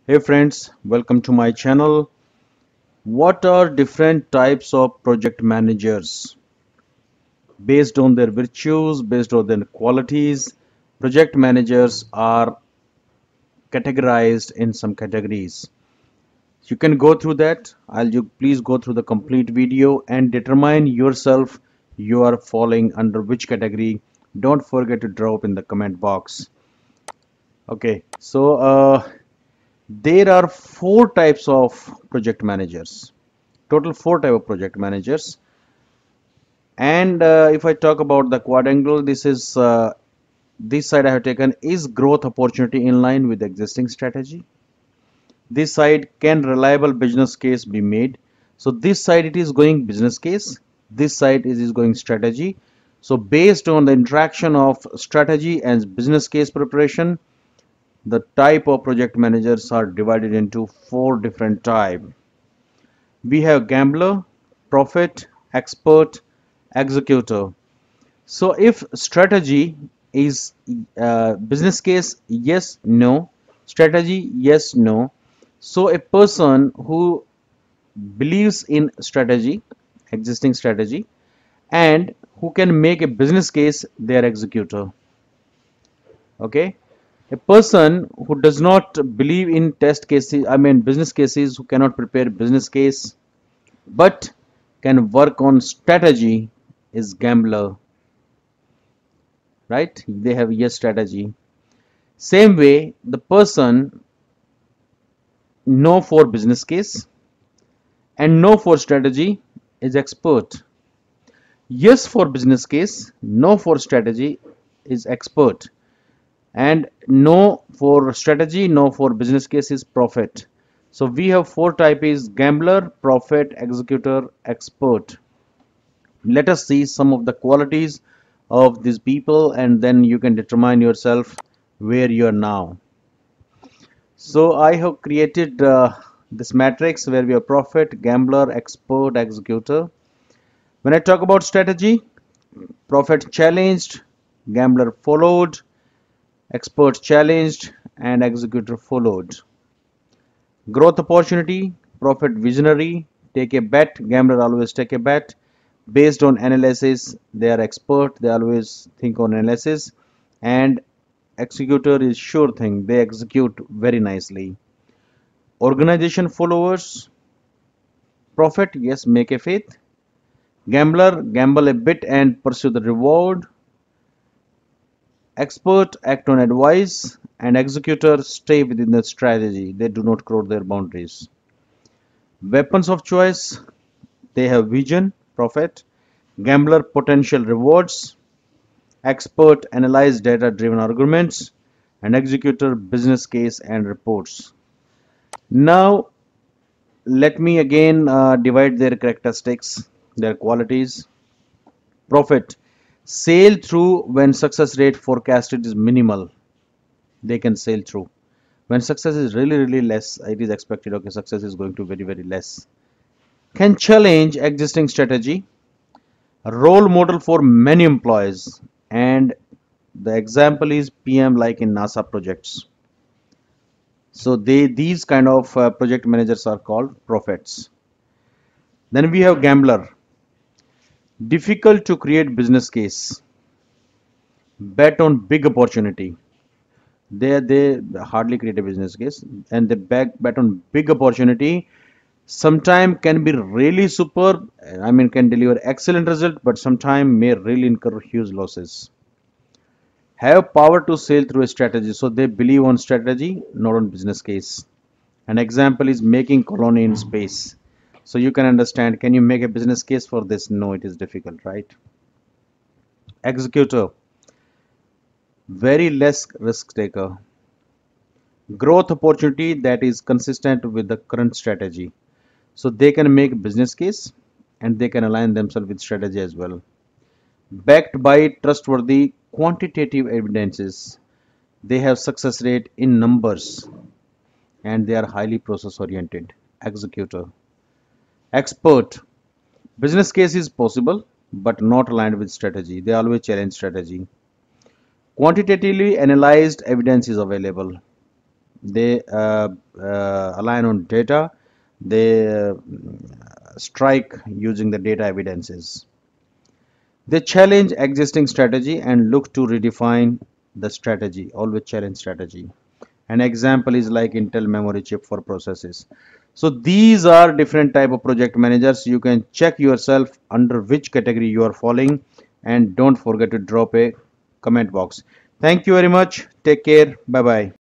Hey friends, welcome to my channel. What are different types of project managers? Based on their virtues, based on their qualities, project managers are categorized in some categories. You can go through that. You please go through the complete video and determine yourself you are falling under which category. Don't forget to drop in the comment box. Okay, there are four types of project managers. Total four type of project managers. And if I talk about the quadrangle, this side I have taken is growth opportunity in line with existing strategy. This side, can reliable business case be made? So this side it is going business case. This side is going strategy. So based on the interaction of strategy and business case preparation, the type of project managers are divided into four different types. We have gambler, prophet, expert, executor. So if strategy is business case, yes, no. Strategy, yes, no. So a person who believes in strategy, existing strategy, and who can make a business case, they are executor. Okay. A person who does not believe in test cases, I mean business cases, who cannot prepare business case, but can work on strategy is gambler, right? They have yes strategy. Same way, the person no for business case and no for strategy is expert. Yes for business case, no for strategy is expert, and no for strategy, no for business case is prophet. So we have four type is gambler, prophet, executor, expert. Let us see some of the qualities of these people and then you can determine yourself where you are now. So I have created this matrix where we have prophet, gambler, expert, executor. When I talk about strategy, prophet challenged, gambler followed, expert challenged, and executor followed. Growth opportunity, prophet visionary, take a bet, gambler always take a bet. Based on analysis, they are expert, they always think on analysis, and executor is sure thing, they execute very nicely. Organization followers, prophet, yes, make a faith. Gambler, gamble a bit and pursue the reward. Expert, act on advice. And executor, stay within the strategy. They do not cross their boundaries. Weapons of choice, they have vision, prophet. Gambler, potential rewards. Expert, analyze data-driven arguments. And executor, business case and reports. Now, let me again divide their characteristics, their qualities. Prophet, sail through when success rate forecasted is minimal. They can sail through. When success is really less, it is expected, okay, success is going to very less. Can challenge existing strategy. Role model for many employees. And the example is PM like in NASA projects. So these kind of project managers are called prophets. Then we have gambler. Difficult to create business case. Bet on big opportunity. They hardly create a business case and they bet on big opportunity. Sometime can be really superb, I mean can deliver excellent result, but sometime may really incur huge losses. Have power to sail through a strategy, so they believe on strategy, not on business case. An example is making colony in space. So you can understand, can you make a business case for this? No, it is difficult, right? Executor, very less risk taker. Growth opportunity that is consistent with the current strategy. So they can make business case and they can align themselves with strategy as well. Backed by trustworthy quantitative evidences, they have success rate in numbers and they are highly process oriented. Executor. Expert. Business case is possible but not aligned with strategy. They always challenge strategy. Quantitatively analyzed evidence is available. They align on data. They strike using the data evidences. They challenge existing strategy and look to redefine the strategy, always challenge strategy. An example is like Intel memory chip for processes. So these are different type of project managers. You can check yourself under which category you are falling, and don't forget to drop a comment box. Thank you very much. Take care. Bye bye.